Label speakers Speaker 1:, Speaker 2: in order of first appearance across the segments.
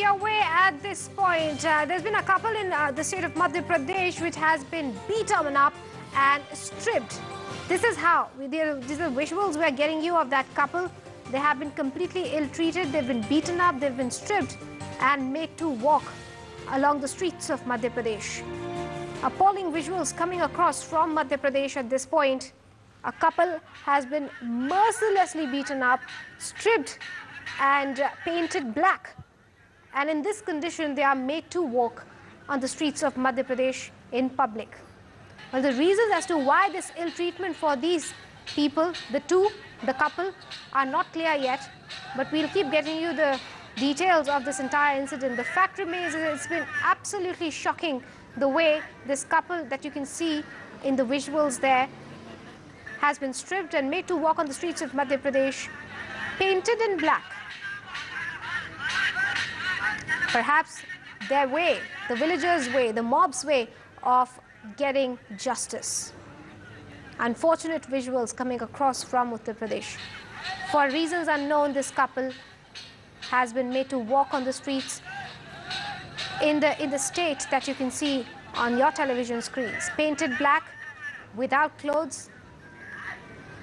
Speaker 1: away at this point. There's been a couple in the state of Madhya Pradesh which has been beaten up and stripped. This is how. These are visuals we are getting you of that couple. They have been completely ill-treated. They've been beaten up. They've been stripped and made to walk along the streets of Madhya Pradesh. Appalling visuals coming across from Madhya Pradesh at this point. A couple has been mercilessly beaten up, stripped and painted black. And in this condition, they are made to walk on the streets of Madhya Pradesh in public. Well, the reasons as to why this ill treatment for these people, the couple, are not clear yet. But we'll keep getting you the details of this entire incident. The fact remains that it's been absolutely shocking the way this couple that you can see in the visuals there has been stripped and made to walk on the streets of Madhya Pradesh, painted in black. Perhaps their way, the villagers' way, the mob's way of getting justice. Unfortunate visuals coming across from Uttar Pradesh. For reasons unknown, this couple has been made to walk on the streets in the state that you can see on your television screens. Painted black, without clothes.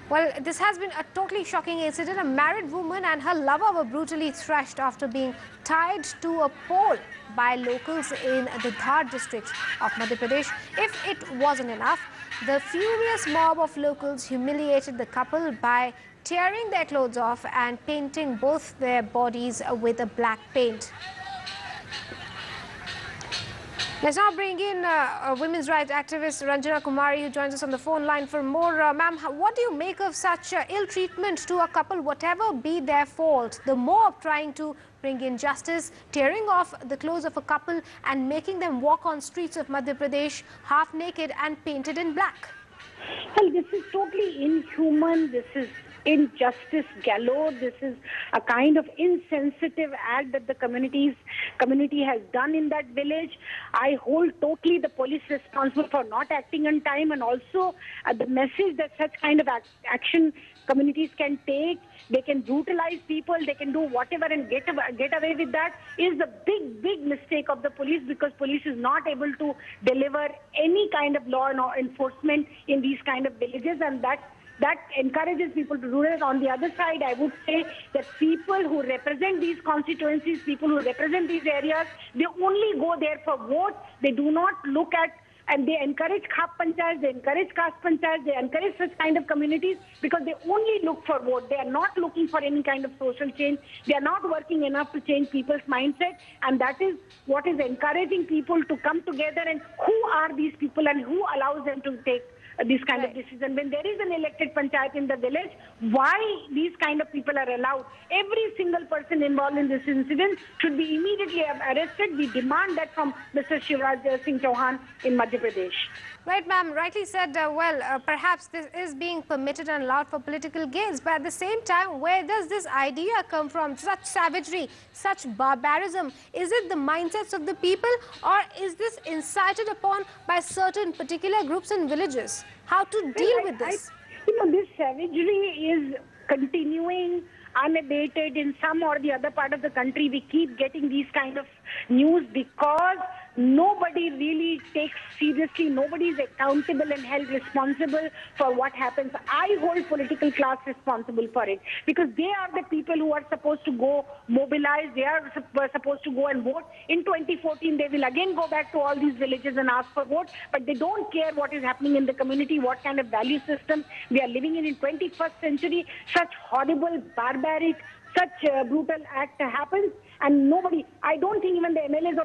Speaker 1: Well, this has been a totally shocking incident. A married woman and her lover were brutally thrashed after being tied to a pole by locals in the Dhar district of Madhya Pradesh. If it wasn't enough, the furious mob of locals humiliated the couple by tearing their clothes off and painting both their bodies with a black paint. Let's now bring in a women's rights activist Ranjana Kumari, who joins us on the phone line for more. Ma'am, what do you make of such ill treatment to a couple, whatever be their fault? The mob trying to bring in justice, tearing off the clothes of a couple and making them walk on streets of Madhya Pradesh half naked and painted in black.
Speaker 2: Well, this is totally inhuman. This is injustice galore. This is a kind of insensitive act that the community has done in that village. I hold totally the police responsible for not acting on time, and also the message that such kind of action communities can take. They can brutalize people, they can do whatever and get away with that, is the big mistake of the police, because police is not able to deliver any kind of law and enforcement in these kind of villages, and that encourages people to do it. On the other side, I would say that people who represent these constituencies, people who represent these areas, they only go there for votes. They do not look at, and they encourage khap panchayats, they encourage caste panchayats, they encourage such kind of communities because they only look for vote. They are not looking for any kind of social change. They are not working enough to change people's mindset, and that is what is encouraging people to come together. And who are these people and who allows them to take this kind of decision? When there is an elected panchayat in the village, why these kind of people are allowed? Every single person involved in this incident should be immediately arrested. We demand that from Mr. Shivraj Singh Chauhan in Madhya Pradesh.
Speaker 1: Right, ma'am. Rightly said. Perhaps this is being permitted and allowed for political gains. But at the same time, where does this idea come from? Such savagery, such barbarism. Is it the mindsets of the people, or is this incited upon by certain particular groups and villages? How to deal with this?
Speaker 2: This savagery is continuing unabated in some or the other part of the country. We keep getting these kind of news because nobody really takes seriously, nobody is accountable and held responsible for what happens. I hold political class responsible for it, because they are the people who are supposed to go mobilize, they are supposed to go and vote. In 2014, they will again go back to all these villages and ask for vote, but they don't care what is happening in the community, what kind of value system we are living in 21st century. Such horrible, barbaric, such brutal act happens, and nobody, I don't think even the MLA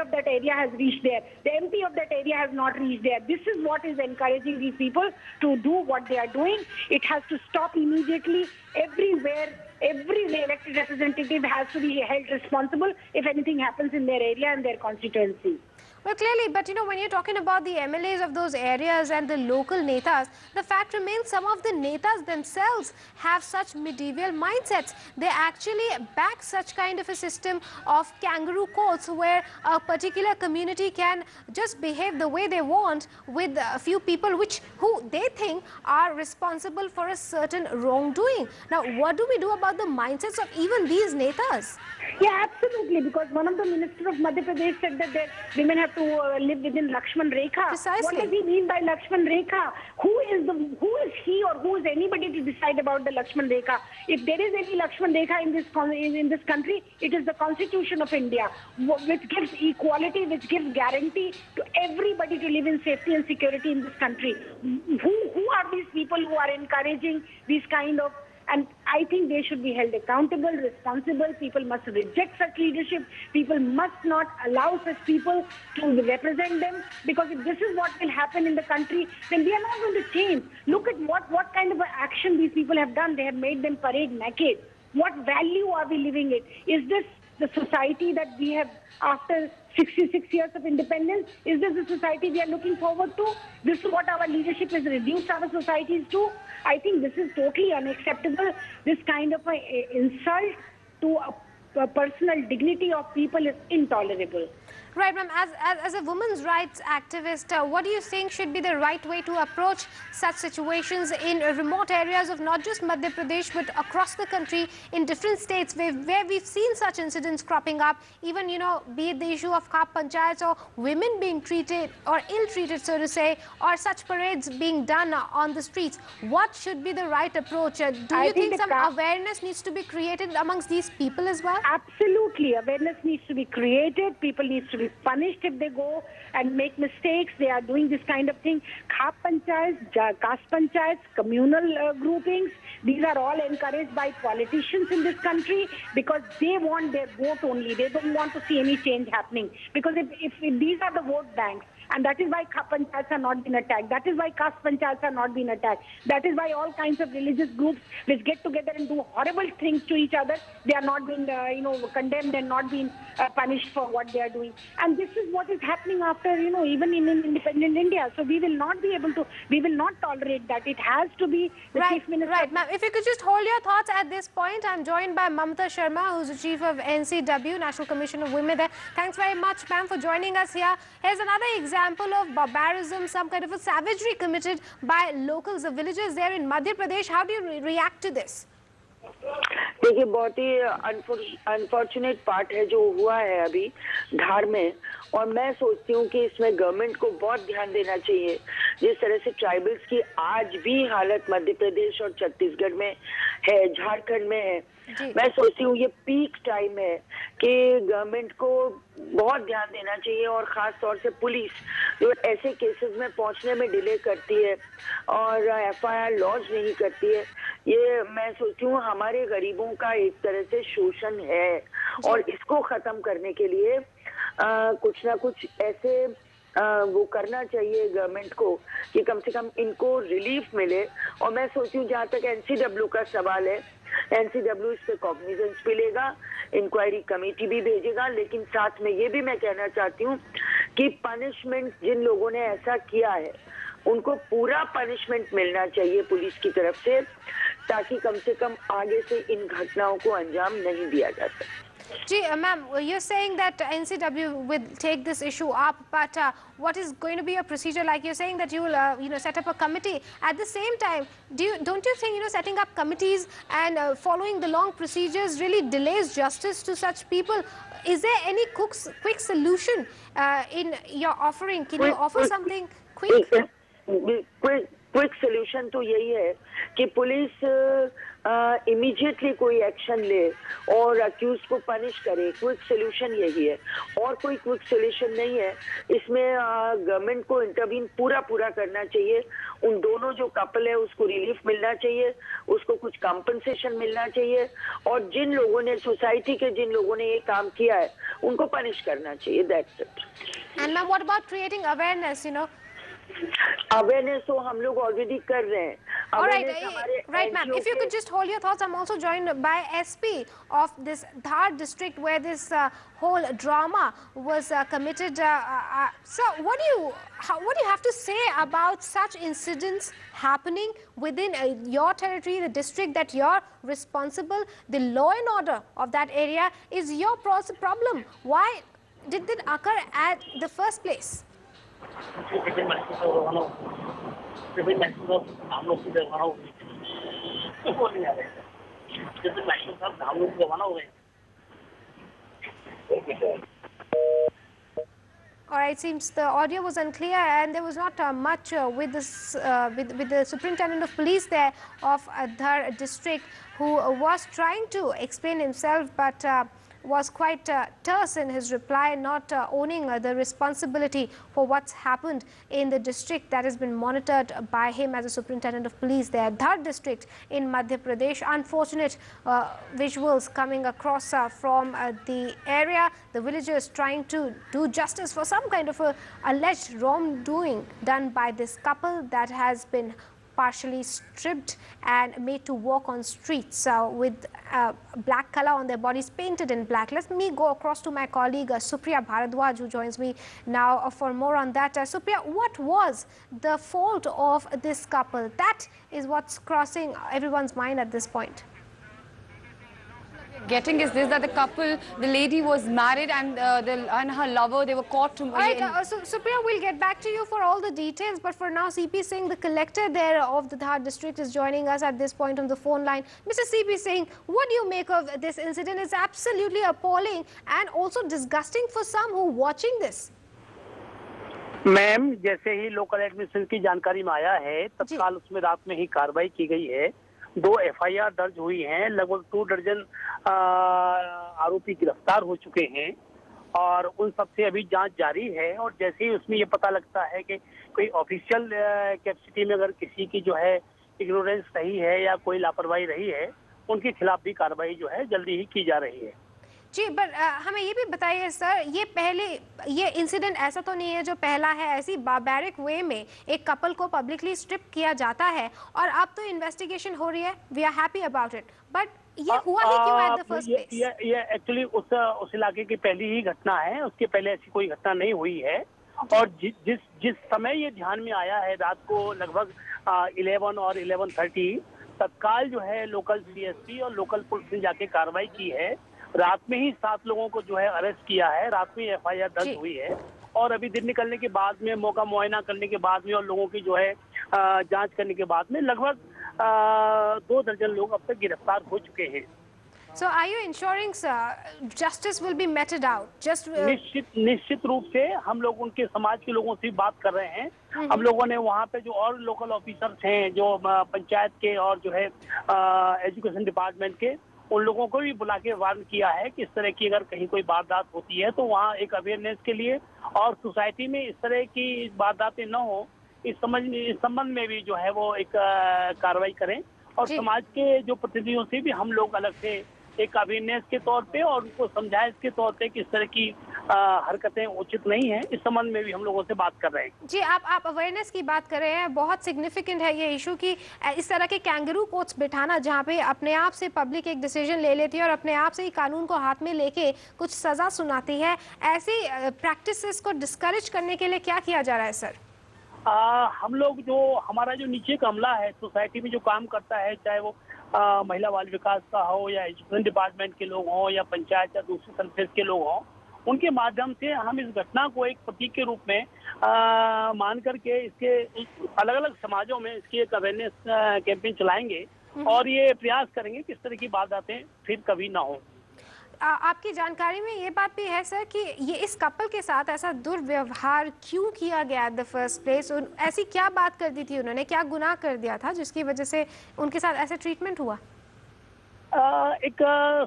Speaker 2: of that area has reached there. The MP of that area has not reached there. This is what is encouraging these people to do what they are doing. It has to stop immediately. Everywhere, every elected representative has to be held responsible if anything happens in their area and their constituency.
Speaker 1: Well, clearly, but when you're talking about the MLAs of those areas and the local netas, the fact remains some of the netas themselves have such medieval mindsets. They actually back such kind of a system of kangaroo courts where a particular community can just behave the way they want with a few people who they think are responsible for a certain wrongdoing. Now, what do we do about about the mindsets of even these netas?
Speaker 2: Yeah, absolutely. Because one of the ministers of Madhya Pradesh said that women have to live within Lakshman Rekha.
Speaker 1: Precisely.
Speaker 2: What does he mean by Lakshman Rekha? Who is he or who is anybody to decide about the Lakshman Rekha? If there is any Lakshman Rekha in this country, it is the Constitution of India, which gives equality, which gives guarantee to everybody to live in safety and security in this country. Who are these people who are encouraging these kind of? And I think they should be held accountable, responsible. People must reject such leadership. People must not allow such people to represent them. Because if this is what will happen in the country, then we are not going to change. Look at what kind of action these people have done. They have made them parade naked. What value are we living in? Is this the society that we have after 66 years of independence? Is this the society we are looking forward to? This is what our leadership has reduced our societies to? I think this is totally unacceptable. This kind of a insult to a personal dignity of people is intolerable.
Speaker 1: Right, ma'am. As a women's rights activist, what do you think should be the right way to approach such situations in remote areas of not just Madhya Pradesh but across the country in different states where we've seen such incidents cropping up, even, you know, be it the issue of khap panchayats or women being treated or ill-treated, so to say, or such parades being done on the streets? What should be the right approach? Do you think some awareness needs to be created amongst these people as well?
Speaker 2: Absolutely. Awareness needs to be created. People need to be punished if they go and make mistakes. They are doing this kind of thing. Khap panchayats, caste panchayats, communal groupings, these are all encouraged by politicians in this country because they want their vote only. They don't want to see any change happening. Because if these are the vote banks, and that is why khap panchayats are not being attacked. That is why caste panchayats are not being attacked. That is why all kinds of religious groups which get together and do horrible things to each other, they are not being, condemned and not being punished for what they are doing. And this is what is happening after, even in independent India. So we will not tolerate that. It has to be the Chief Minister.
Speaker 1: Right, ma'am. If you could just hold your thoughts at this point. I'm joined by Mamta Sharma, who's the Chief of NCW, National Commission of Women there. Thanks very much, ma'am, for joining us here. Here's another example of barbarism, some kind of a savagery committed by locals, the villagers there in Madhya Pradesh. How do you react to this?
Speaker 3: देखिए, बहुत ही unfortunate part है जो हुआ है अभी धार में, और मैं सोचती हूँ कि इसमें गवर्नमेंट को बहुत ध्यान देना चाहिए। जिस तरह से ट्राइबल्स की आज भी हालत मध्य प्रदेश और छत्तीसगढ़ में है, झारखंड में है, मैं सोचती हूँ ये पीक टाइम है कि गवर्नमेंट को बहुत ध्यान देना चाहिए, और खास तौर से पुलिस जो ऐसे केसेस में पहुंचने में डिले करती है और एफआईआर लॉन्च नहीं करती है, ये मैं सोचती हूँ हमारे गरीबों का एक तरह से शोषण है, और इसको खत्म करने के लिए कुछ ना कुछ ऐसे वो करना चाहिए गवर्नमेंट को कि कम से कम इनको रिलीफ मिले। और मैं सोचती हूँ जहाँ तक एनसीडब्ल्यू का सवाल है, एनसीडब्ल्यू इस पे कॉग्निजेंस भी लेगा, इंक्वायरी कमेटी भी भेजेगा, लेकिन साथ में ये भी मैं कहना चाहती हूँ कि पनिशमेंट जिन लोगों ने ऐसा किया है उनको पूरा पनिशमेंट मिलना चाहिए पुलिस की तरफ से, ताकि कम से कम आगे से इन घटनाओं को अंजाम नहीं दिया जा सके।
Speaker 1: Ma'am, you're saying that NCW will take this issue up, but what is going to be a procedure? Like you're saying that you will, set up a committee. At the same time, don't you think, setting up committees and following the long procedures really delays justice to such people? Is there any quick solution in your offering? Can you offer something quick?
Speaker 3: Quick solution तो यही है कि police immediately कोई action ले और accused को punish करे। Quick solution यही है, और कोई क्विक सॉल्यूशन नहीं है। इसमें गवर्नमेंट को इंटरवीन पूरा करना चाहिए। उन दोनों जो कपल है उसको रिलीफ मिलना चाहिए, उसको कुछ कॉम्पनसेशन मिलना चाहिए, और जिन लोगों ने सोसाइटी के जिन लोगों ने ये काम किया है उनको पनिश करना चाहिए। That's it.
Speaker 1: And ma'am, what about creating awareness,
Speaker 3: awareness तो हम लोग ऑलरेडी कर रहे हैं।
Speaker 1: All right, ma'am. If you could just hold your thoughts. I'm also joined by SP of this Dhar district where this whole drama was committed. So, what do you have to say about such incidents happening within your territory, the district that you're responsible? The law and order of that area is your problem. Why did it occur at the first place? All right, seems the audio was unclear and there was not much with this with the superintendent of police there of Dhar district, who was trying to explain himself, but was quite terse in his reply, not owning the responsibility for what's happened in the district that has been monitored by him as a superintendent of police there, Dhar district in Madhya Pradesh. Unfortunate visuals coming across from the area. The villagers trying to do justice for some kind of a alleged wrongdoing done by this couple that has been partially stripped and made to walk on streets with black color on their bodies, painted in black. Let me go across to my colleague Supriya Bharadwaj, who joins me now for more on that. Supriya, what was the fault of this couple? That is what's crossing everyone's mind at this point.
Speaker 4: Getting is this, that the couple, the lady was married and her lover, they were caught to...
Speaker 1: Right, so Supriya, we'll get back to you for all the details, but for now, CP Singh, the collector there of the Dhar district, is joining us at this point on the phone line. Mr. CP Singh, what do you make of this incident? It's absolutely appalling and also disgusting for some who are watching this.
Speaker 5: Ma'am, जैसे ही local administration की जानकारी में आया है, तत्काल उसमें रात में ही कार्रवाई की गई है। 2 एफआईआर दर्ज हुई हैं, लगभग 2 दर्जन आरोपी गिरफ्तार हो चुके हैं और उन सबसे अभी जांच जारी है। और जैसे ही उसमें ये पता लगता है कि कोई ऑफिशियल कैपेसिटी में अगर किसी की जो है इग्नोरेंस रही है या कोई लापरवाही रही है, उनके खिलाफ भी कार्रवाई जो है जल्दी ही की जा रही है।
Speaker 1: जी, पर हमें ये भी बताइए सर, ये इंसिडेंट ऐसा तो नहीं है जो पहला है, ऐसी बारबैरिक वे में एक कपल को पब्लिकली स्ट्रिप किया जाता है और अब तो इन्वेस्टिगेशन हो रही है। We are happy about it, but ये हुआ ही क्यों एट द फर्स्ट प्लेस?
Speaker 5: ये एक्चुअली उस इलाके की पहली ही घटना है, उसके पहले ऐसी कोई घटना नहीं हुई है। और जिस समय ये ध्यान में आया है, रात को लगभग 11 और 11:30, तत्काल जो है लोकल सीएसपी और लोकल पुलिस ने जाके कार्रवाई की है। रात में ही 7 लोगों को जो है अरेस्ट किया है, रात में एफआईआर दर्ज हुई है और अभी दिन निकलने के बाद में, मौका मुआयना करने के बाद में और लोगों की जो है जांच करने के बाद में लगभग 2 दर्जन लोग अब तक गिरफ्तार हो चुके हैं।
Speaker 1: So are you ensuring justice will be meted out? Just
Speaker 5: निश्चित रूप से हम लोग उनके समाज के लोगों से बात कर रहे हैं। हम लोगों ने वहाँ पे जो और लोकल ऑफिसर्स हैं, जो पंचायत के और जो है एजुकेशन डिपार्टमेंट के, उन लोगों को भी बुला के वार्न किया है कि इस तरह की अगर कहीं कोई वारदात होती है तो वहाँ एक अवेयरनेस के लिए और सोसाइटी में इस तरह की वारदातें न हो, इस संबंध में भी जो है वो एक कार्रवाई करें। और समाज के जो प्रतिनिधियों से भी हम लोग अलग से एक अवेयरनेस के तौर पे और उनको समझाइश के तौर पे कि इस तरह की हरकतें उचित नहीं है, इस संबंध में भी हम लोगों से बात कर रहे हैं।
Speaker 1: जी, आप अवेयरनेस की बात कर रहे हैं, बहुत सिग्निफिकेंट है ये इशू कि इस तरह के कैंगरू कोर्ट्स बिठाना जहाँ पे अपने आप से पब्लिक एक डिसीजन ले लेती है और अपने आप से ही कानून को हाथ में लेके कुछ सजा सुनाती है। ऐसी प्रैक्टिसेस को डिस्करेज करने के लिए क्या किया जा रहा है सर?
Speaker 5: हम लोग जो हमारा जो नीचे का अमला है, सोसाइटी में जो काम करता है, चाहे वो महिला बाल विकास का हो या एजुकेशन डिपार्टमेंट के लोग हों या पंचायत या दूसरे सर्विसेज के लोग हों, उनके माध्यम से हम इस घटना को एक प्रतीक के रूप में मान करके इसके अलग अलग समाजों में इसकी एक अवेयरनेस कैंपेन चलाएंगे और ये प्रयास करेंगे कि इस तरह की बातें फिर कभी ना हो।
Speaker 1: आपकी जानकारी में ये बात भी है सर कि ये इस कपल के साथ ऐसा दुर्व्यवहार क्यों किया गया एट द फर्स्ट प्लेस? ऐसी क्या बात कर दी थी उन्होंने, क्या गुनाह कर दिया था जिसकी वजह से उनके साथ ऐसा ट्रीटमेंट हुआ?
Speaker 5: एक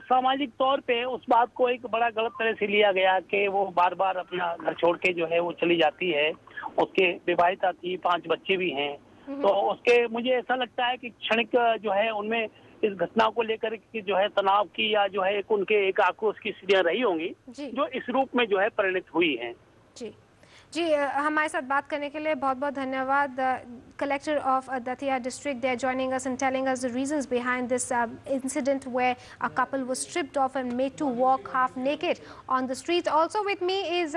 Speaker 5: सामाजिक तौर पे उस बात को एक बड़ा गलत तरह से लिया गया कि वो बार बार अपना घर छोड़ के जो है वो चली जाती है। उसके विवाहिता थी, 5 बच्चे भी हैं, तो उसके मुझे ऐसा लगता है कि क्षणिक जो है उनमें इस घटना को लेकर की जो है तनाव की या जो है उनके एक आक्रोश की स्थितियां रही होंगी जो इस रूप में जो है परिणित हुई हैं।
Speaker 1: जी, हमारे साथ बात करने के लिए बहुत बहुत धन्यवाद। Collector of Datia district, they are joining us and telling us the reasons behind this incident where a couple was stripped off and made to walk half naked on the streets. Also with me is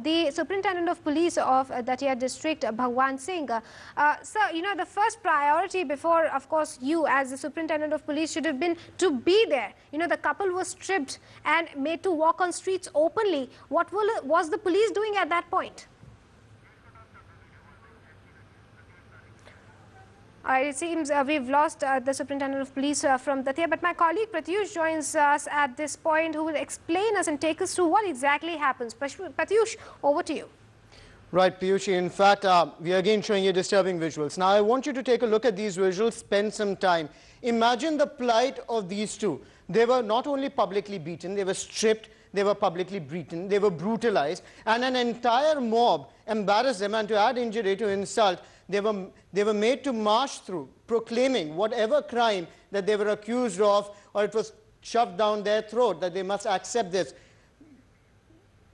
Speaker 1: the Superintendent of Police of Datia District, Bhagwan Singh. Sir, you know, the first priority before, of course, you as the Superintendent of Police should have been to be there. You know, the couple was stripped and made to walk on streets openly. What was the police doing at that point? It seems we've lost the Superintendent of Police from Datia, but my colleague Pratyush joins us at this point, who will explain us and take us through what exactly happens. Pratyush, over to you.
Speaker 6: Right, Piyushi. In fact, we are again showing you disturbing visuals. Now, I want you to take a look at these visuals, spend some time. Imagine the plight of these two. They were not only publicly beaten, they were stripped, they were publicly beaten, they were brutalized, and an entire mob embarrassed them, and to add injury to insult, they were made to march through, proclaiming whatever crime that they were accused of, or it was shoved down their throat, that they must accept this.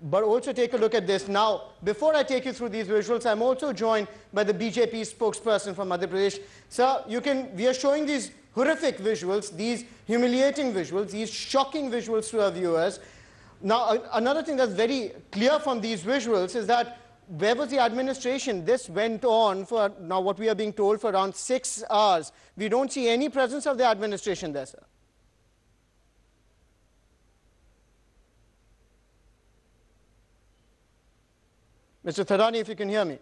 Speaker 6: But also take a look at this. Now, before I take you through these visuals, I'm also joined by the BJP spokesperson from Madhya Pradesh. Sir, we are showing these horrific visuals, these humiliating visuals, these shocking visuals to our viewers. Now, another thing that's very clear from these visuals is that where was the administration? This went on for, now what we are being told, for around 6 hours. We don't see any presence of the administration there, sir. Mr. Thadani, if you can hear me.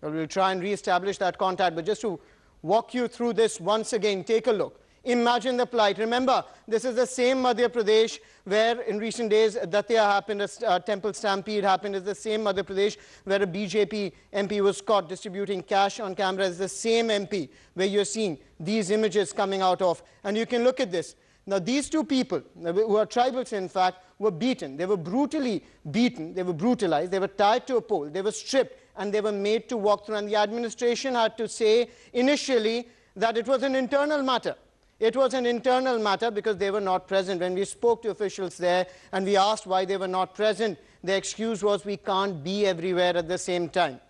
Speaker 6: Well, we'll try and re-establish that contact, but just to walk you through this once again, take a look. Imagine the plight. Remember, this is the same Madhya Pradesh where in recent days Datia happened, a temple stampede happened. It's the same Madhya Pradesh where a BJP MP was caught distributing cash on camera. It's the same MP where you're seeing these images coming out of. And you can look at this. Now, these two people, who are tribals in fact, were beaten. They were brutally beaten. They were brutalized. They were tied to a pole. They were stripped and they were made to walk through. And the administration had to say initially that it was an internal matter. It was an internal matter because they were not present. When we spoke to officials there and we asked why they were not present, the excuse was we can't be everywhere at the same time.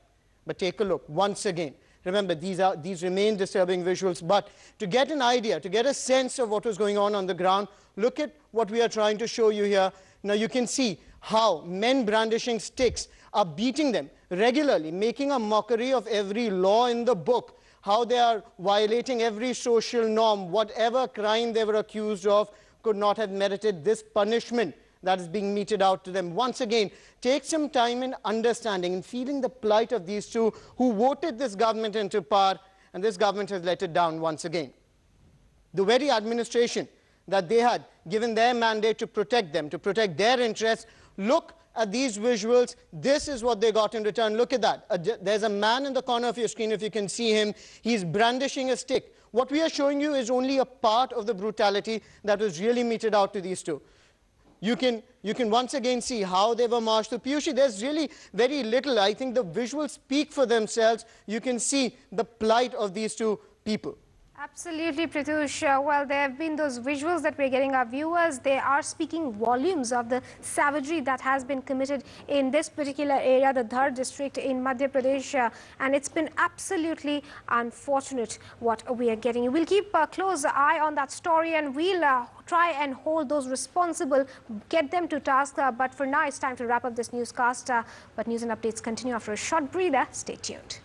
Speaker 6: But take a look once again. Remember, these remain disturbing visuals, but to get an idea, to get a sense of what was going on the ground, look at what we are trying to show you here. Now you can see how men brandishing sticks are beating them regularly, making a mockery of every law in the book, how they are violating every social norm. Whatever crime they were accused of could not have merited this punishment that is being meted out to them. Once again, take some time in understanding and feeling the plight of these two who voted this government into power, and this government has let it down once again. The very administration that they had given their mandate to protect them, to protect their interests, look at these visuals. This is what they got in return. Look at that. There's a man in the corner of your screen, if you can see him. He's brandishing a stick. What we are showing you is only a part of the brutality that was really meted out to these two. You can once again see how they were marched to Piyushi. There's really very little. I think the visuals speak for themselves. You can see the plight of these two people.
Speaker 1: Absolutely, Pratyush. Well, there have been those visuals that we're getting our viewers. They are speaking volumes of the savagery that has been committed in this particular area, the Dhar district in Madhya Pradesh. And it's been absolutely unfortunate what we are getting. We'll keep a close eye on that story and we'll try and hold those responsible, get them to task. But for now, it's time to wrap up this newscast. But news and updates continue after a short breather. Stay tuned.